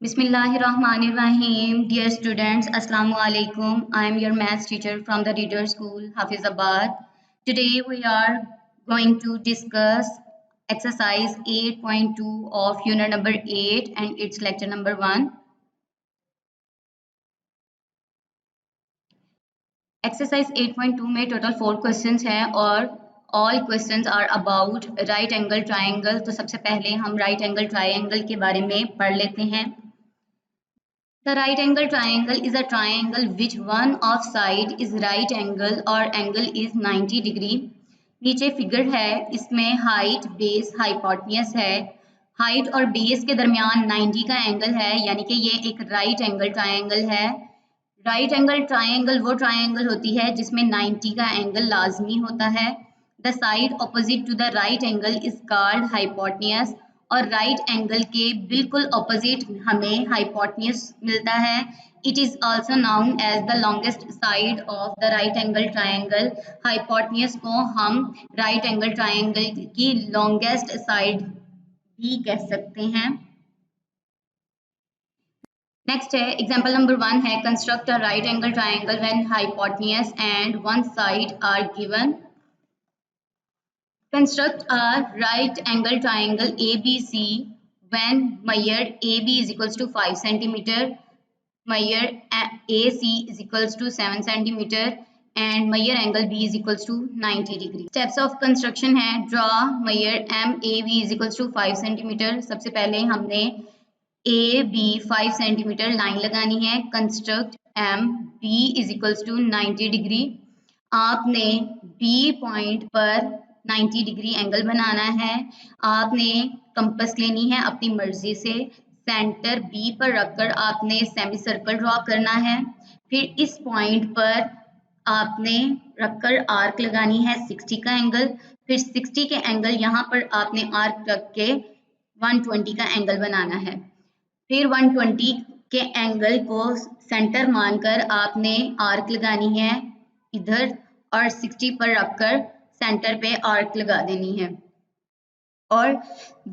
Bismillahirrahmanirrahim. Dear students, Assalamu alaikum. I am your maths teacher from the Reader School, Hafizabad. Today we are going to discuss exercise 8.2 of unit number 8 and its lecture number 1. Exercise 8.2 में total 4 questions हैं और all questions are about right angle triangle. तो सबसे पहले हम right angle triangle के बारे में पढ़ लेते हैं. The right angle triangle is a triangle which one of side is right angle or angle is 90 degree. नीचे फिगर है, इसमें हाइट, बेस, हाइपोटेन्यूज है. हाइट और बेस के दरमियान 90 का एंगल है, यानी कि ये एक राइट एंगल ट्रायंगल है. राइट एंगल ट्रायंगल वो ट्रायंगल होती है जिसमें 90 का एंगल लाजमी होता है. The side opposite to the right angle is called hypotenuse. और राइट एंगल के बिल्कुल ऑपोजिट हमें हाइपोटेन्यूज मिलता है. It is also known as the longest side of the right angle triangle. Hypotenuse को हम राइट एंगल ट्रायंगल की longest side भी कह सकते हैं. नेक्स्ट है एग्जाम्पल नंबर 1 है construct a right angle triangle when hypotenuse and one side are given. Construct a right angle triangle ABC when measure AB is equals to 5 centimeter, measure AC is equals to 7 centimeter and measure angle B is equals to 90 degree. Steps of construction है draw measure MAB is equals to 5 centimeter. सबसे पहले हमने AB 5 centimeter line लगानी है. Construct MB is equals to 90 degree. आपने B point पर 90 degree angle बनाना है. आपने कंपास लेनी है अपनी मर्जी से. सेंटर बी पर रखकर आपने सेमी सर्कल ड्रॉ करना है. फिर इस पॉइंट पर आपने रखकर आर्क लगानी है 60 का एंगल. फिर 60 के एंगल यहाँ पर आपने आर्क रख के 120 का एंगल बनाना है. फिर 120 के एंगल को सेंटर मानकर आपने आर्क लगानी है इधर और 60 पर रखकर सेंटर पे आर्क लगा देनी है. और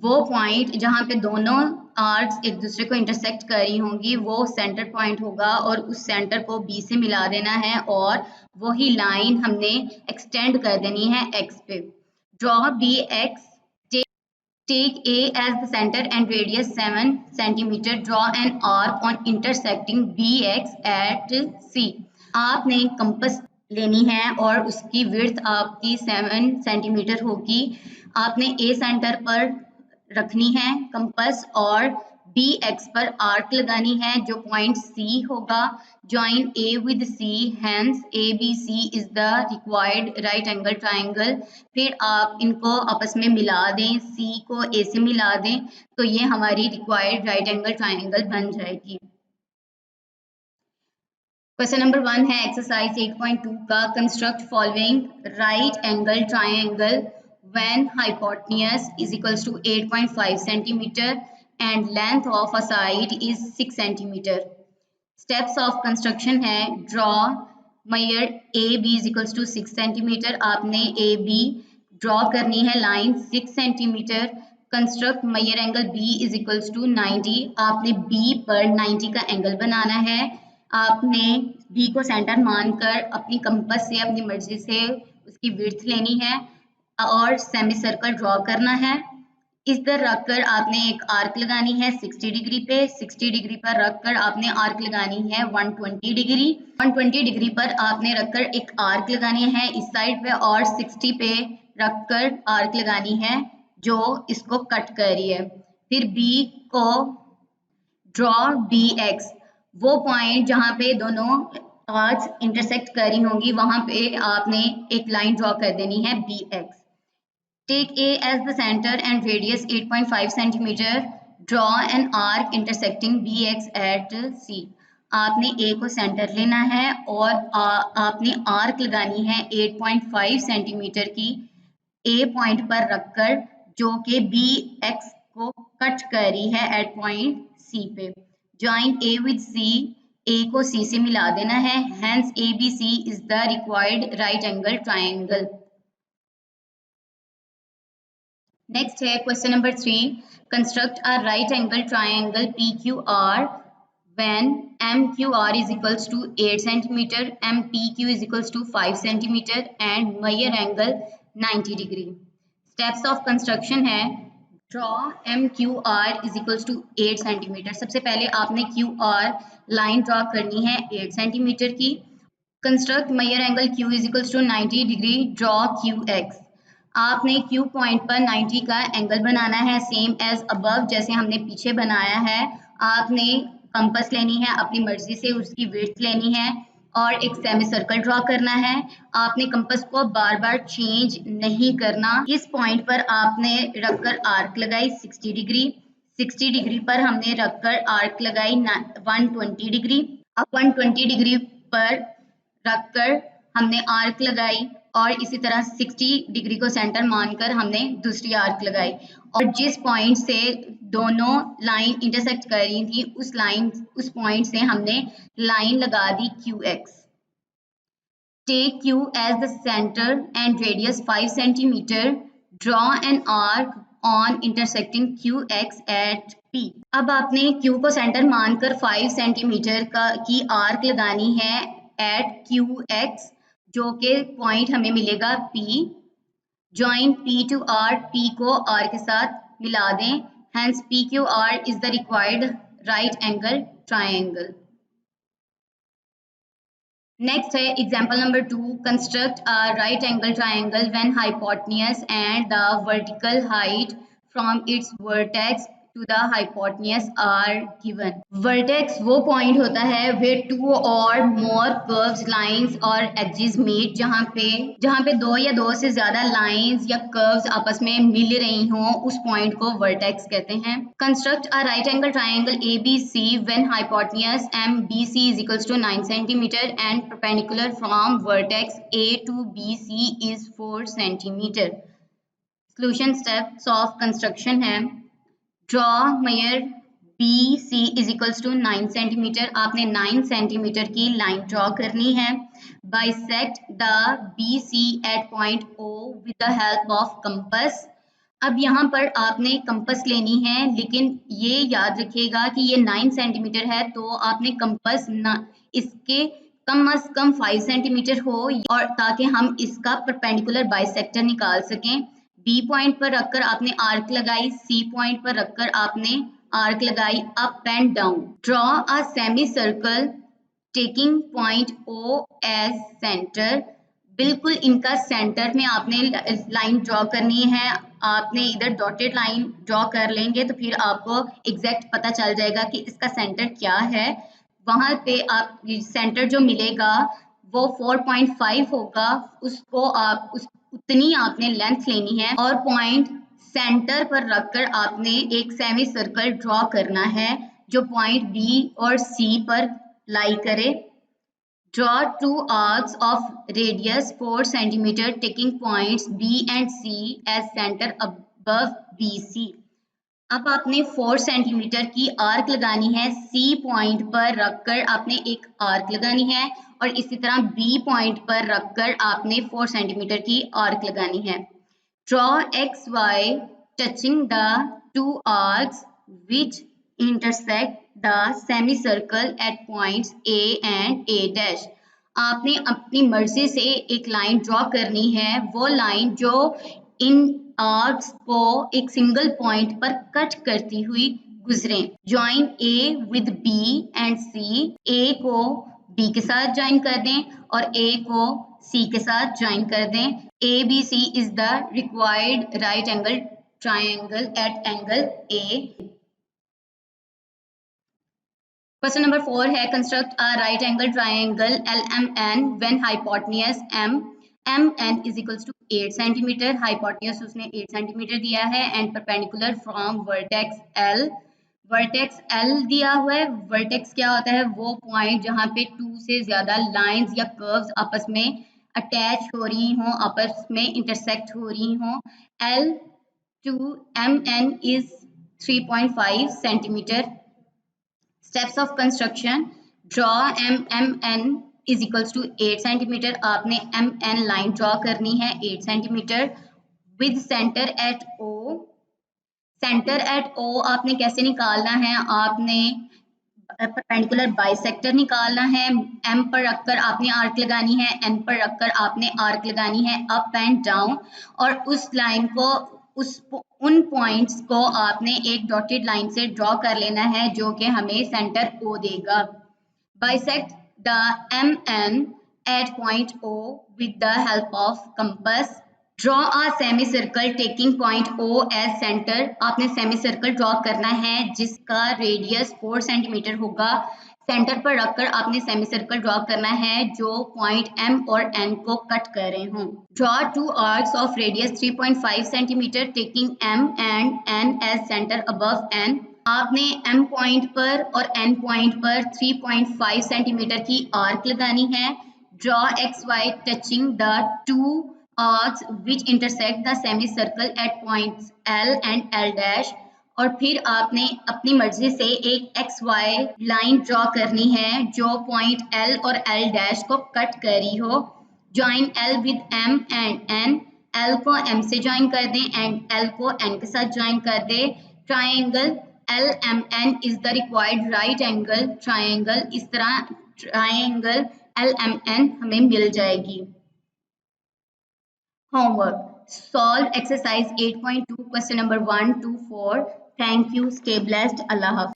वो पॉइंट जहाँ पे दोनों आर्क्स एक दूसरे को इंटरसेक्ट कर रही होंगी वो सेंटर पॉइंट होगा और उस सेंटर को बी से मिला देना है और वही लाइन हमने एक्सटेंड कर देनी है एक्स पे. Draw B X. Take A as the center and radius 7 cm. Draw an arc on intersecting BX at C. आपने कंपास लेनी है और उसकी विड्थ आपकी 7 सेंटीमीटर होगी. आपने A सेंटर पर रखनी है कंपास और BX पर आर्क लगानी है जो पॉइंट C होगा. Join A with C, hence ABC is the required right angle triangle. फिर आप इनको आपस में मिला दें, C को A से मिला दें तो ये हमारी required right angle triangle बन जाएगी. क्वेश्चन नंबर 1 है एक्सरसाइज 8.2 का construct following right angle triangle when hypotenuse is equals to 8.5 centimeter and length of a side is 6 centimeter. Steps of construction है draw measure AB is equals to 6 centimeter. आपने AB draw करनी है line 6 centimeter. Construct measure angle B is equals to 90. आपने B पर 90 का angle बनाना है. आपने B को सेंटर मानकर अपनी कंपास से अपनी मर्जी से उसकी विड्थ लेनी है और सेमी सर्कल ड्रॉ करना है. इधर रखकर आपने एक आर्क लगानी है 60 डिग्री पे. 60 डिग्री पर रखकर आपने आर्क लगानी है 120 डिग्री. 120 डिग्री पर आपने रखकर एक आर्क लगानी है इस साइड पे और 60 पे रखकर आर्क लगानी है जो इसको कट कर रही है. फिर B को ड्रॉ BX. वो पॉइंट जहाँ पे दोनों आर्क्स इंटरसेक्ट कर रही होंगी वहां पे आपने एक लाइन ड्रॉ कर देनी है BX. Take A as the center and radius 8.5 centimeter. Draw an arc intersecting BX at C. आपने A को सेंटर लेना है और आपने आर्क लगानी है 8.5 सेंटीमीटर की A पॉइंट पर रखकर जो कि BX को कट कर रही है एट पॉइंट C पे. Join A with C. A को C से मिला देना है. Hence ABC is the required right angle triangle. Next है question number 3, construct a right angle triangle PQR when MQR is equals to 8 centimeter, MPQ is equals to 5 centimeter and measure angle 90 degree. Steps of construction है, draw MQR is equals to 8 centimeter. सबसे पहले आपने QR line draw करनी है 8 centimetre की. Construct measure angle Q is equals to 90 degree, draw QX. आपने Q point पर 90 का एंगल बनाना है सेम एज अबव, जैसे हमने पीछे बनाया है. आपने कंपास लेनी है, अपनी मर्जी से उसकी विड्थ लेनी है और एक सेमी सर्कल ड्रॉ करना है. आपने कंपास को बार बार चेंज नहीं करना. इस पॉइंट पर आपने रखकर आर्क लगाई 60 डिग्री. 60 डिग्री पर हमने रखकर आर्क लगाई 120 डिग्री. अब 120 डिग्री पर रखकर हमने आर्क लगाई और इसी तरह 60 डिग्री को सेंटर मानकर हमने दूसरी आर्क लगाई और जिस पॉइंट से दोनों लाइन इंटरसेक्ट कर रही थी उस पॉइंट से हमने लाइन लगा दी QX. Take Q as the center and radius 5 centimeter. Draw an arc on intersecting QX at P. अब आपने Q को सेंटर मानकर 5 सेंटीमीटर की आर्क लगानी है at QX, जो कि पॉइंट हमें मिलेगा P. Join P to R. P को R के साथ मिला दें. Hence PQR is the required right angle triangle. Next है example number 2, construct a right angle triangle when hypotenuse and the vertical height from its vertex to the hypotenuse are given. Vertex वो point होता है where two or more curves, lines और edges meet, जहाँ पे दो या दो से ज्यादा lines या curves आपस में मिल रही हों, उस point को vertex कहते हैं. Construct a right angle triangle ABC when hypotenuse MBC is equals to 9 centimeter and perpendicular from vertex A to BC is 4 centimeter. Solution steps of construction है, draw measure BC is equals to 9 centimeter. आपने 9 centimetre की line draw करनी है. Bisect the BC at point O with the help of compass. अब यहाँ पर आपने compass लेनी है, लेकिन ये याद रखिएगा कि ये 9 सेंटीमीटर है तो आपने कंपास इसके कम से कम 5 सेंटीमीटर हो और ताकि हम इसका परपेंडिकुलर बाइसेक्टर निकाल सकें. बी पॉइंट पर रखकर आपने आर्क लगाई, सी पॉइंट पर रखकर आपने आर्क लगाई up and down. Draw a semi circle taking point O as centre. बिल्कुल इनका सेंटर में आपने लाइन ड्रॉ करनी है. आपने इधर डॉटेड लाइन ड्रॉ कर लेंगे तो फिर आपको एग्जैक्ट पता चल जाएगा कि इसका सेंटर क्या है. वहां पे आप सेंटर जो मिलेगा वो 4.5 होगा. उसको आप उतनी आपने लेंथ लेनी है और पॉइंट सेंटर पर रखकर आपने एक सेमी सर्कल ड्रॉ करना है जो पॉइंट B और C पर लाई करे. Draw two arcs of radius 4 cm taking points B and C as center above BC. अब आपने 4 सेंटीमीटर की आर्क लगानी है. C पॉइंट पर रखकर आपने एक आर्क लगानी है और इसी तरह B पॉइंट पर रखकर आपने 4 सेंटीमीटर की आर्क लगानी है. Draw XY touching the two arcs which intersect the semicircle at points A and A dash. आपने अपनी मर्जी से एक लाइन ड्रॉ करनी है, वो लाइन जो इन आर्क्स को एक सिंगल पॉइंट पर कट करती हुई गुजरे. Join A with B and C. A को B के साथ ज्वाइन कर दें और A को C के साथ ज्वाइन कर दें. ABC is the required right angle triangle at angle A. Question number 4 है, construct a right angle triangle LMN when hypotenuse MN is equals to 8 centimeter. hypotenuse उसने 8 सेंटीमीटर दिया है and perpendicular from vertex L. vertex L दिया हुआ है. vertex क्या होता है? वो पॉइंट जहाँ पे 2 से ज्यादा लाइंस या कर्व्स आपस में अटैच हो रही हों, आपस में इंटरसेक्ट हो रही हों. L to MN is 3.5 centimeter. Steps of construction, draw MN is equals to 8 centimeter. आपने MN लाइन ड्रॉ करनी है 8 centimetre. With centre at O. Centre at O आपने कैसे निकालना है, आपने परपेंडिकुलर बाइसेक्टर निकालना है, एम पर रखकर आपने आर्क लगानी है, एन पर रखकर आपने आर्क लगानी है अप एंड डाउन, और उस लाइन को उन पॉइंट्स को आपने एक डॉटेड लाइन से ड्रॉ कर लेना है जो कि हमें सेंटर ओ देगा। Bisect the M N at point O with the help of compass. Draw a semi circle taking point O as centre. आपने सेमी सर्कल ड्रॉ करना है जिसका रेडियस 4 सेंटीमीटर होगा। सेंटर पर रखकर आपने सेमी सर्कल ड्रॉ करना है जो पॉइंट एम और एन को कट कर रहे हों। Draw two arcs of radius 3.5 centimetre taking M and N as centre above N. आपने एम पॉइंट पर और एन पॉइंट पर 3.5 सेंटीमीटर की आर्क लगानी है। Draw X Y touching the two arcs which intersect the semicircle at points L and L dash। और फिर आपने अपनी मर्जी से एक एक्स वाई लाइन ड्रॉ करनी है जो पॉइंट L और L डैश को कट करी हो। Join L with M and N। L को M से ज्वाइन कर दें एंड L को N के साथ ज्वाइन कर दें। Triangle LMN is the required right angle triangle। इस तरह ट्राइंगल LMN हमें मिल जाएगी। Homework: solve exercise 8.2 question number 1 to 4. Thank you. Stay blessed. Allah Hafiz.